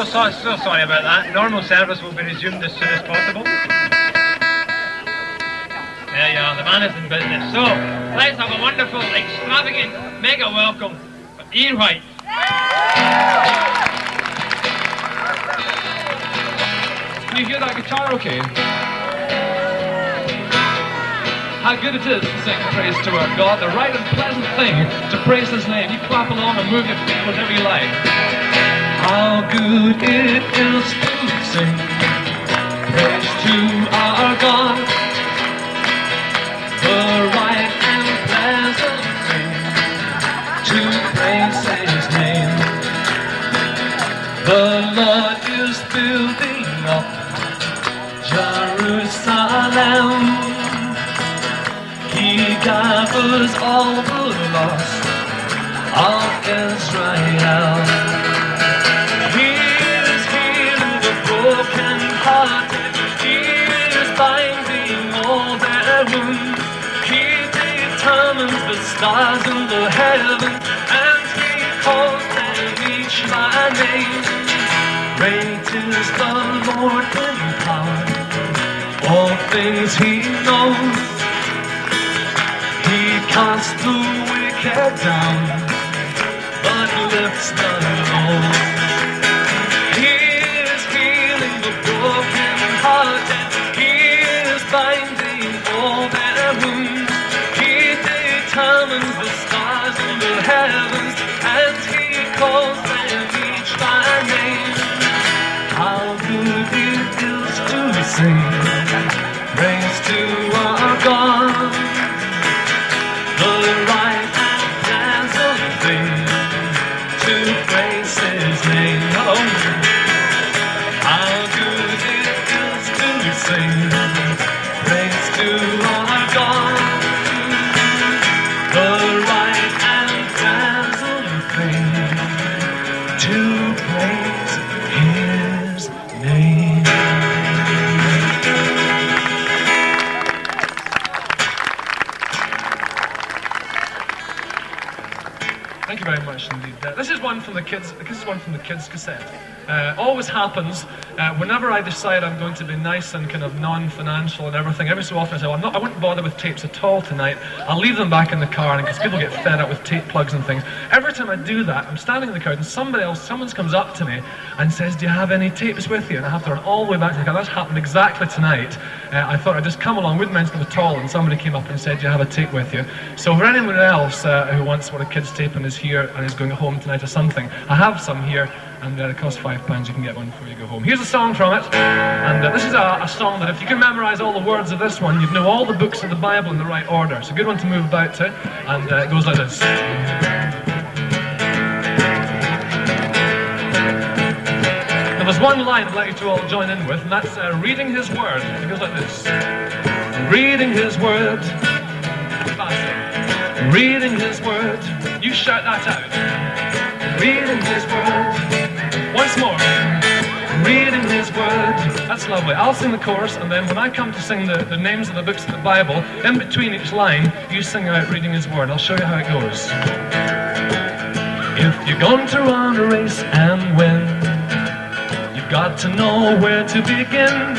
so sorry about that. Normal service will be resumed as soon as possible. There you are, the man is in business. So, let's have a wonderful, extravagant, mega welcome for Ian White. Can you hear that guitar okay? How good it is to sing praise to our God, the right and pleasant thing to praise His name. You clap along and move your feet whatever you like. How good it is to sing praise to our God, the right and pleasant thing to praise His name. The Lord is building up Jerusalem. He gathers all the lost of Israel. He is healing the broken-hearted. He is binding all their wounds. He determines the stars in the heavens, and He calls them each by name. Great is the Lord in power, all things He knows. He casts the wicked down, but lifts the low. He is healing the broken-hearted. He is binding all their wounds. He determines the stars in the heavens, and He calls them each by name. How good it is to sing praise to our God, the right and pleasant thing to praise His name. Oh, how good it is to sing praise to our God, the right and pleasant thing to praise His name. Thank you very much indeed. This is one from the kids. This is one from the kids' cassette. Always happens whenever I decide I'm going to be nice and kind of non-financial and everything. Every so often I say, well, I wouldn't bother with tapes at all tonight. I'll leave them back in the car, because people get fed up with tape plugs and things. Every time I do that, I'm standing in the crowd and someone comes up to me and says, "Do you have any tapes with you?" And I have to run all the way back to the car. That's happened exactly tonight. I thought I'd just come along, wouldn't mention them at all, and somebody came up and said, "Do you have a tape with you?" So for anyone else who wants one of kids' tape and is here and is going home tonight or something, I have some here, and it costs £5. You can get one before you go home. Here's a song from it, and this is a song that if you can memorize all the words of this one, you'd know all the books of the Bible in the right order. It's a good one to move about to, and it goes like this. Now there's one line I'd like you to all join in with, and that's reading His Word. It goes like this. Reading His Word. Faster. Reading His Word. You shout that out. Reading His Word. Once more. Reading His Word. That's lovely. I'll sing the chorus, and then when I come to sing the names of the books of the Bible, in between each line, you sing out Reading His Word. I'll show you how it goes. If you're going to run a race and win, you've got to know where to begin.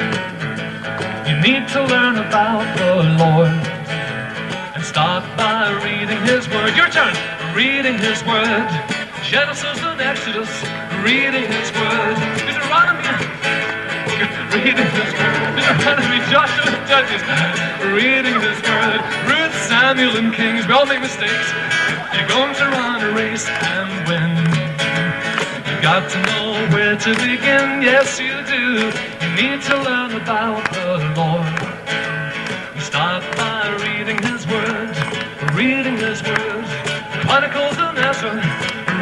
You need to learn about the Lord, and start by reading His Word. Your turn. Reading His Word. Genesis and Exodus. Reading His Word. Deuteronomy. Reading His Word. Deuteronomy, Joshua and Judges. Reading His Word. Ruth, Samuel and Kings. We all make mistakes. You're going to run a race and win. You've got to know where to begin. Yes, you do. You need to learn about the Lord. Start by reading His Word. Reading His Word. Chronicles and Ezra.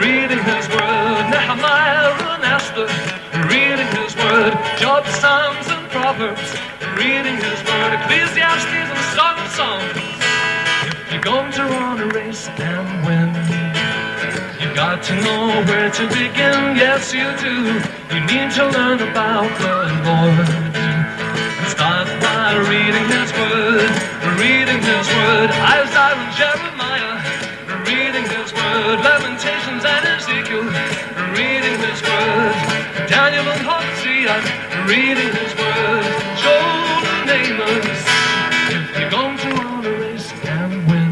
Reading His Word. Nehemiah and Esther. Reading His Word. Job, Psalms and Proverbs. Reading His Word. Ecclesiastes and Song of Songs. If you're going to run a race and win, you've got to know where to begin. Yes, you do. You need to learn about the Lord. And start by reading His Word. Reading His Word. Isaiah and Jeremiah. Reading His Word. Lamentations and Ezekiel. Reading His Word. Daniel see I'm reading his word. Joel and Amos, if you're going to run a race and win,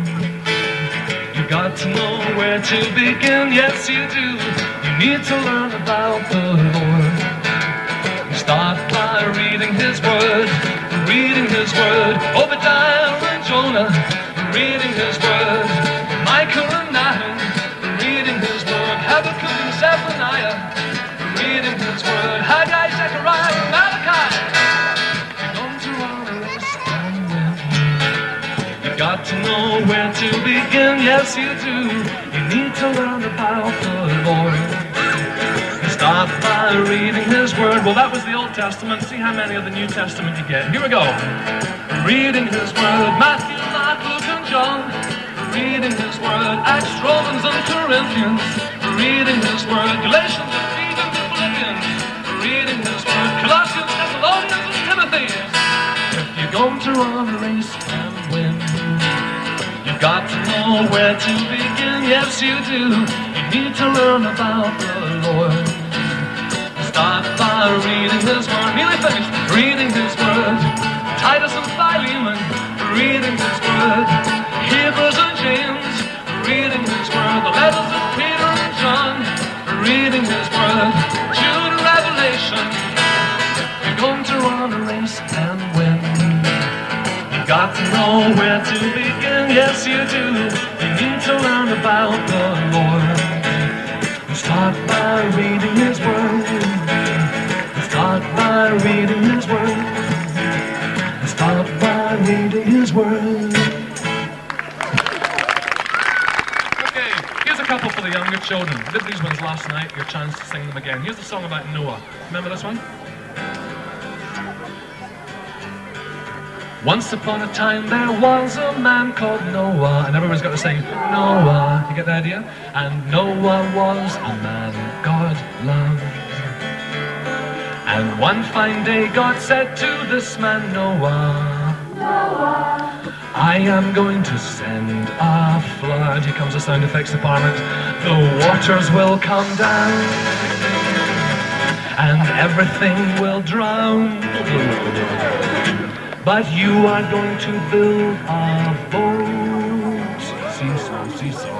you got to know where to begin. Yes, you do. You need to learn about the Lord. Start by reading his word, reading his word. Obadiah and Jonah, reading his word. Micah and Nahum, reading his word. Habakkuk and Zephaniah, reading his word. Haggai, Zechariah, and Malachi. You're going to run a race and win. You've got to know where to begin. Yes, you do. You need to learn about the Lord. Start by reading his word. Well, that was the Old Testament. See how many of the New Testament you get. Here we go. Reading his word. Matthew, Mark, Luke, and John. Reading his word. Acts, Romans, and Corinthians. Reading his word. Galatians, Ephesians, and Philippians. Reading his word. Colossians, Thessalonians, and Timothy. If you're going to run a race and win, you've got to know where to begin. Yes, you do. You need to learn about the Lord. Start by reading his word. Nearly finished. Reading his word. Titus and Philemon, reading his word. Hebrews and James, reading his word. The letters of Peter and John, reading his word. Jude and Revelation. You're going to run a race and win. You've got to know where to begin. Yes, you do. You need to learn about the Lord. Start by reading his word. Start by reading his word. Start by reading his word. Okay, here's a couple for the younger children. I did these ones last night. Your chance to sing them again. Here's a song about Noah. Remember this one? Once upon a time there was a man called Noah, and everybody's got to sing Noah. You get the idea? And Noah was a man God loved. And one fine day God said to this man Noah, I am going to send a flood. Here comes the sound effects department. The waters will come down and everything will drown. But you are going to build a boat. Seesaw, seesaw.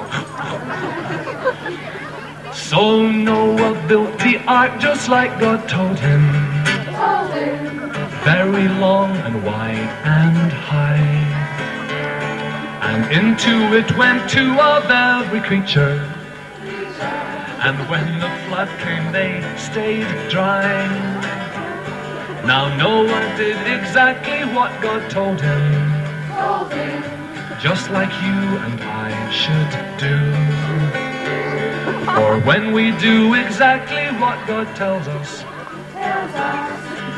So Noah built the ark just like God told him. Very long and wide and high. And into it went two of every creature. And when the flood came they stayed dry. Now Noah did exactly what God told him, just like you and I should do. For when we do exactly what God tells us,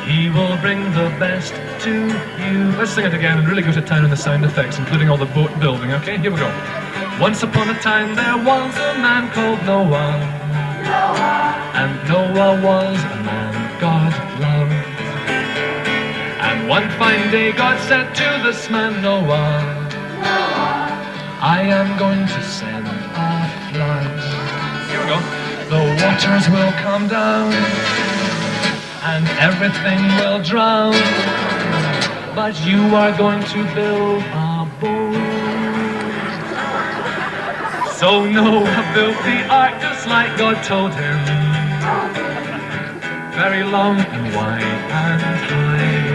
He will bring the best to you. Let's sing it again and really go to town on the sound effects, including all the boat building, okay? Here we go. Once upon a time there was a man called Noah, and Noah was a man God loved. And one fine day God said to this man Noah, I am going to send a flood. Here we go. The waters will come down and everything will drown, but you are going to build a boat. So Noah built the ark just like God told him, very long and wide and high.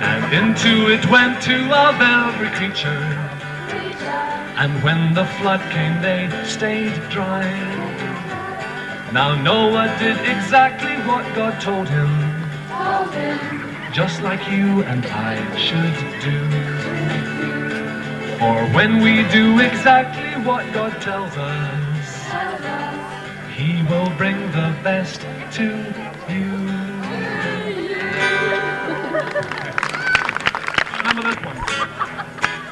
And into it went two of every creature. And when the flood came they stayed dry. Now Noah did exactly what God told him, just like you and I should do. For when we do exactly what God tells us, He will bring the best to you. Remember this one?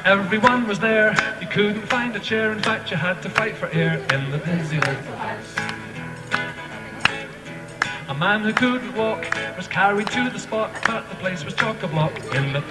Everyone was there, you couldn't find a chair, in fact you had to fight for air in the busy little house. A man who couldn't walk was carried to the spot, but the place was chock-a-block in the